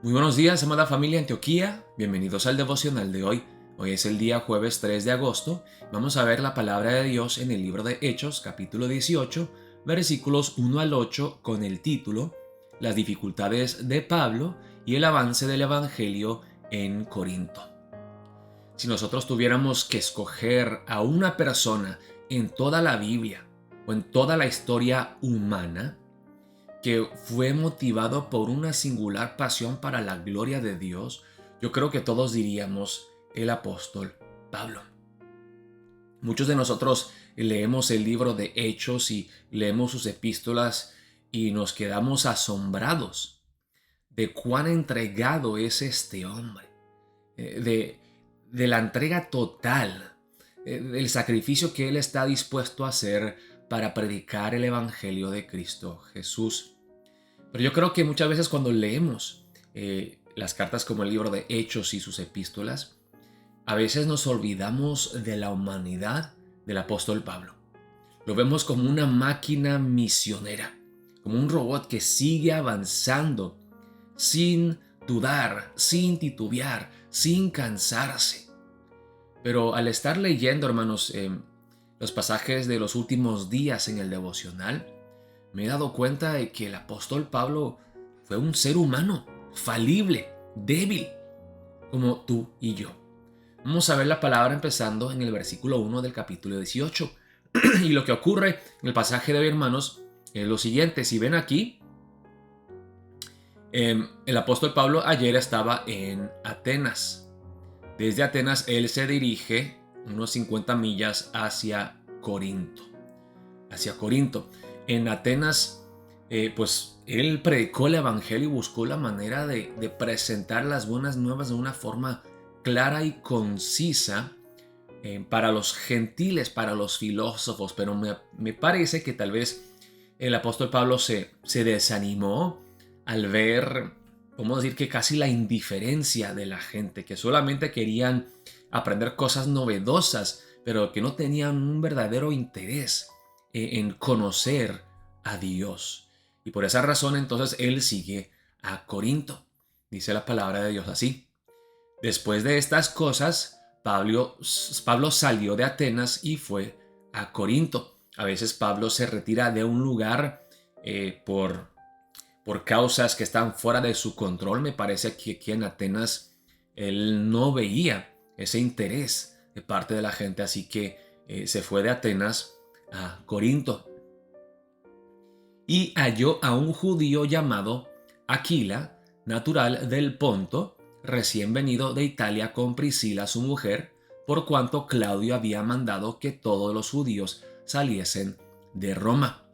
Muy buenos días, amada familia Antioquía. Bienvenidos al devocional de hoy. Hoy es el día jueves 3 de agosto. Vamos a ver la palabra de Dios en el libro de Hechos, capítulo 18, versículos 1 al 8, con el título Las dificultades de Pablo y el avance del Evangelio en Corinto. Si nosotros tuviéramos que escoger a una persona en toda la Biblia o en toda la historia humana, que fue motivado por una singular pasión para la gloria de Dios, yo creo que todos diríamos el apóstol Pablo. Muchos de nosotros leemos el libro de Hechos y leemos sus epístolas y nos quedamos asombrados de cuán entregado es este hombre, de la entrega total, del sacrificio que él está dispuesto a hacer para predicar el Evangelio de Cristo Jesús. Pero yo creo que muchas veces cuando leemos las cartas como el libro de Hechos y sus epístolas, a veces nos olvidamos de la humanidad del apóstol Pablo. Lo vemos como una máquina misionera, como un robot que sigue avanzando sin dudar, sin titubear, sin cansarse. Pero al estar leyendo, hermanos, los pasajes de los últimos días en el devocional, me he dado cuenta de que el apóstol Pablo fue un ser humano, falible, débil, como tú y yo. Vamos a ver la palabra empezando en el versículo 1 del capítulo 18. Y lo que ocurre en el pasaje de hoy, hermanos, es lo siguiente. Si ven aquí, el apóstol Pablo ayer estaba en Atenas. Desde Atenas él se dirige unos 50 millas hacia Corinto. En Atenas, pues él predicó el evangelio y buscó la manera de presentar las buenas nuevas de una forma clara y concisa para los gentiles, para los filósofos. Pero me parece que tal vez el apóstol Pablo se desanimó al ver, vamos decir, que casi la indiferencia de la gente, que solamente querían aprender cosas novedosas, pero que no tenían un verdadero interés en conocer a Dios. Y por esa razón entonces él sigue a Corinto. Dice la palabra de Dios así. Después de estas cosas, Pablo salió de Atenas y fue a Corinto. A veces Pablo se retira de un lugar por causas que están fuera de su control. Me parece que aquí en Atenas él no veía ese interés de parte de la gente, así que se fue de Atenas a Corinto. Y halló a un judío llamado Aquila, natural del Ponto, recién venido de Italia con Priscila su mujer, por cuanto Claudio había mandado que todos los judíos saliesen de Roma.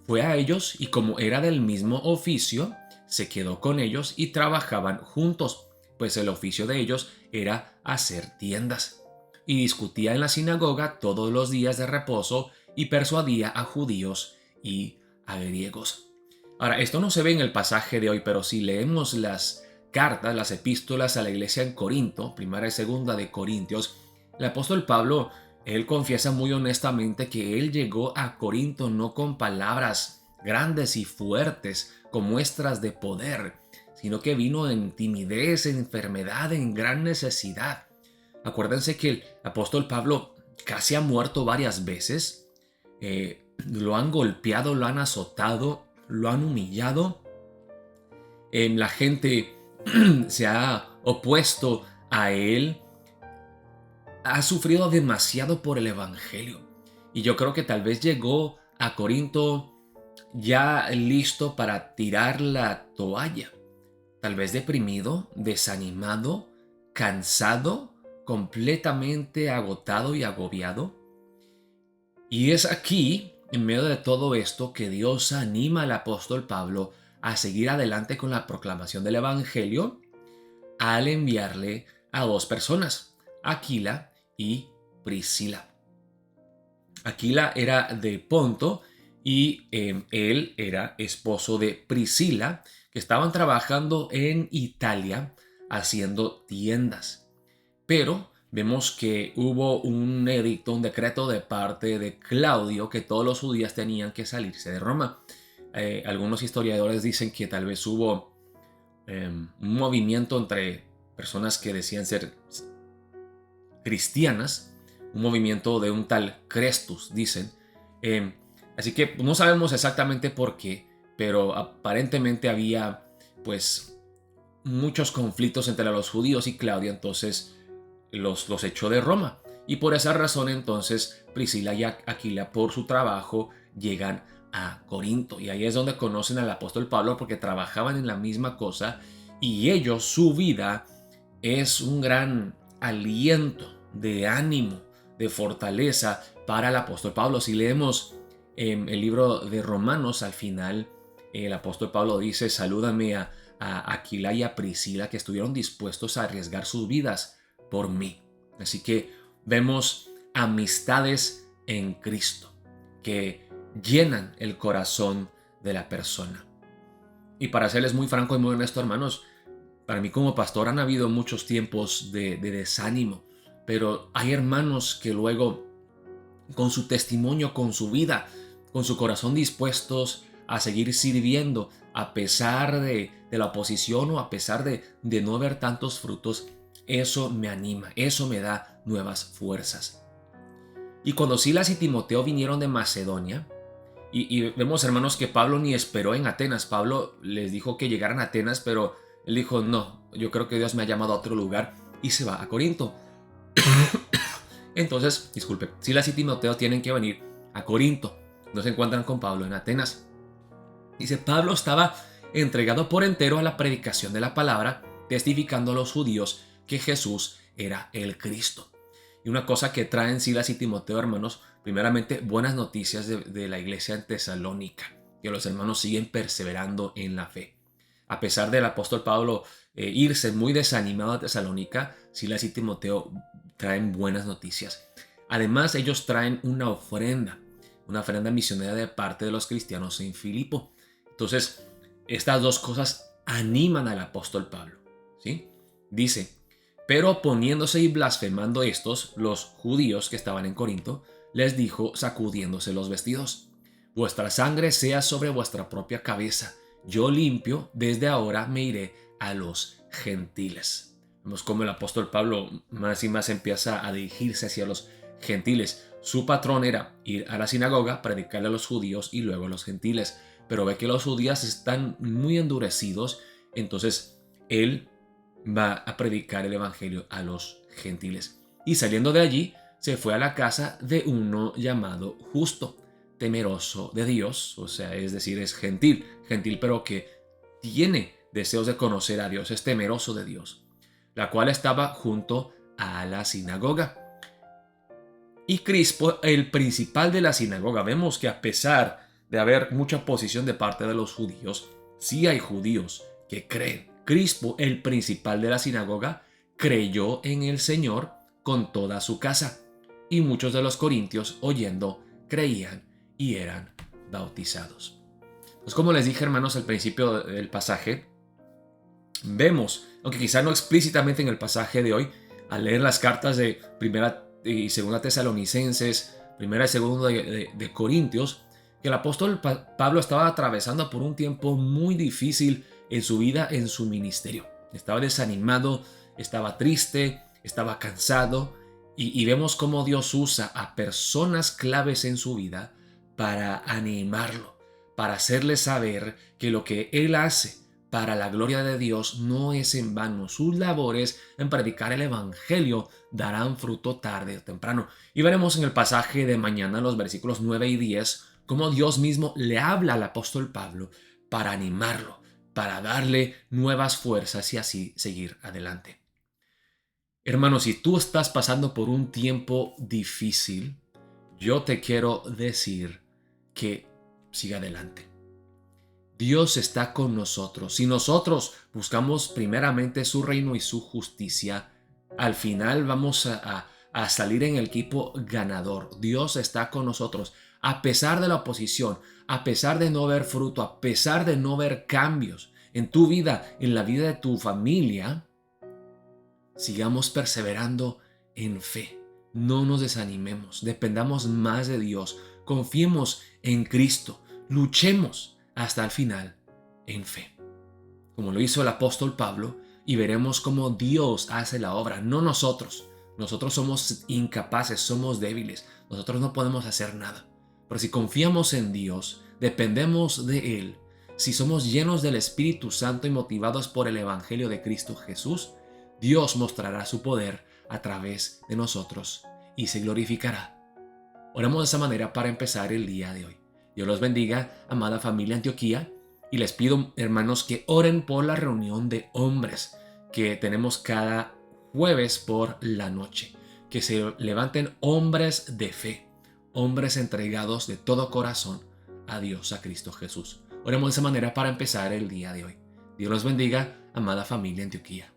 Fue a ellos y como era del mismo oficio, se quedó con ellos y trabajaban juntos, pues el oficio de ellos era hacer tiendas. Y discutía en la sinagoga todos los días de reposo y persuadía a judíos y a griegos. Ahora, esto no se ve en el pasaje de hoy, pero si leemos las cartas, las epístolas a la iglesia en Corinto, primera y segunda de Corintios, el apóstol Pablo, él confiesa muy honestamente que él llegó a Corinto no con palabras grandes y fuertes, con muestras de poder, sino que vino en timidez, en enfermedad, en gran necesidad. Acuérdense que el apóstol Pablo casi ha muerto varias veces. Lo han golpeado, lo han azotado, lo han humillado. La gente se ha opuesto a él. Ha sufrido demasiado por el evangelio. Y yo creo que tal vez llegó a Corinto ya listo para tirar la toalla. Tal vez deprimido, desanimado, cansado, completamente agotado y agobiado. Y es aquí, en medio de todo esto, que Dios anima al apóstol Pablo a seguir adelante con la proclamación del evangelio al enviarle a dos personas, Aquila y Priscila. Aquila era de Ponto y él era esposo de Priscila, que estaban trabajando en Italia haciendo tiendas. Pero vemos que hubo un edicto, un decreto de parte de Claudio que todos los judíos tenían que salirse de Roma. Algunos historiadores dicen que tal vez hubo un movimiento entre personas que decían ser cristianas, un movimiento de un tal Crestus, dicen. Así que no sabemos exactamente por qué, pero aparentemente había pues muchos conflictos entre los judíos y Claudia, entonces los echó de Roma. Y por esa razón entonces Priscila y Aquila, por su trabajo, llegan a Corinto. Y ahí es donde conocen al apóstol Pablo, porque trabajaban en la misma cosa y ellos, su vida es un gran aliento de ánimo, de fortaleza para el apóstol Pablo. Si leemos el libro de Romanos, al final el apóstol Pablo dice: salúdame a Aquila y a Priscila, que estuvieron dispuestos a arriesgar sus vidas por mí. Así que vemos amistades en Cristo que llenan el corazón de la persona. Y para serles muy franco y muy honesto, hermanos, para mí como pastor han habido muchos tiempos de desánimo, pero hay hermanos que luego, con su testimonio, con su vida, con su corazón, dispuestos a seguir sirviendo a pesar de la oposición o a pesar de no ver tantos frutos. Eso me anima, eso me da nuevas fuerzas. Y cuando Silas y Timoteo vinieron de Macedonia, y vemos, hermanos, que Pablo ni esperó en Atenas. Pablo les dijo que llegaran a Atenas, pero él dijo: no, yo creo que Dios me ha llamado a otro lugar, y se va a Corinto. Entonces, disculpe, Silas y Timoteo tienen que venir a Corinto. No se encuentran con Pablo en Atenas. Dice: Pablo estaba entregado por entero a la predicación de la palabra, testificando a los judíos que Jesús era el Cristo. Y una cosa que traen Silas y Timoteo, hermanos, primeramente, buenas noticias de la iglesia en Tesalónica, que los hermanos siguen perseverando en la fe. A pesar del apóstol Pablo irse muy desanimado a Tesalónica, Silas y Timoteo traen buenas noticias. Además, ellos traen una ofrenda misionera de parte de los cristianos en Filipo. Entonces, estas dos cosas animan al apóstol Pablo, ¿sí? Dice: pero oponiéndose y blasfemando estos, los judíos que estaban en Corinto, les dijo, sacudiéndose los vestidos: vuestra sangre sea sobre vuestra propia cabeza. Yo limpio, desde ahora me iré a los gentiles. Vemos cómo el apóstol Pablo más y más empieza a dirigirse hacia los gentiles. Su patrón era ir a la sinagoga, predicarle a los judíos y luego a los gentiles. Pero ve que los judíos están muy endurecidos, entonces él va a predicar el evangelio a los gentiles. Y saliendo de allí, se fue a la casa de uno llamado Justo, temeroso de Dios, o sea, es decir, es gentil, pero que tiene deseos de conocer a Dios, es temeroso de Dios, la cual estaba junto a la sinagoga. Y Crispo, el principal de la sinagoga, vemos que a pesar de haber mucha oposición de parte de los judíos, sí hay judíos que creen. Crispo, el principal de la sinagoga, creyó en el Señor con toda su casa, y muchos de los corintios, oyendo, creían y eran bautizados. Pues como les dije, hermanos, al principio del pasaje, vemos, aunque quizá no explícitamente en el pasaje de hoy, al leer las cartas de Primera y Segunda Tesalonicenses, Primera y Segunda de Corintios, que el apóstol Pablo estaba atravesando por un tiempo muy difícil en su vida, en su ministerio. Estaba desanimado, estaba triste, estaba cansado, y vemos cómo Dios usa a personas claves en su vida para animarlo, para hacerle saber que lo que él hace para la gloria de Dios no es en vano. Sus labores en predicar el evangelio darán fruto tarde o temprano. Y veremos en el pasaje de mañana, los versículos 9 y 10, cómo Dios mismo le habla al apóstol Pablo para animarlo, para darle nuevas fuerzas y así seguir adelante. Hermano, si tú estás pasando por un tiempo difícil, yo te quiero decir que siga adelante. Dios está con nosotros. Si nosotros buscamos primeramente su reino y su justicia, al final vamos a salir en el equipo ganador. Dios está con nosotros. A pesar de la oposición, a pesar de no ver fruto, a pesar de no ver cambios en tu vida, en la vida de tu familia, sigamos perseverando en fe. No nos desanimemos, dependamos más de Dios, confiemos en Cristo, luchemos hasta el final en fe. como lo hizo el apóstol Pablo, y veremos cómo Dios hace la obra, no nosotros. Nosotros somos incapaces, somos débiles, nosotros no podemos hacer nada. Pero si confiamos en Dios, dependemos de Él, si somos llenos del Espíritu Santo y motivados por el Evangelio de Cristo Jesús, Dios mostrará su poder a través de nosotros y se glorificará. Oremos de esa manera para empezar el día de hoy. Dios los bendiga, amada familia Antioquía, y les pido, hermanos, que oren por la reunión de hombres que tenemos cada jueves por la noche. Que se levanten hombres de fe, hombres entregados de todo corazón a Dios, a Cristo Jesús. Oremos de esa manera para empezar el día de hoy. Dios los bendiga, amada familia Antioquía.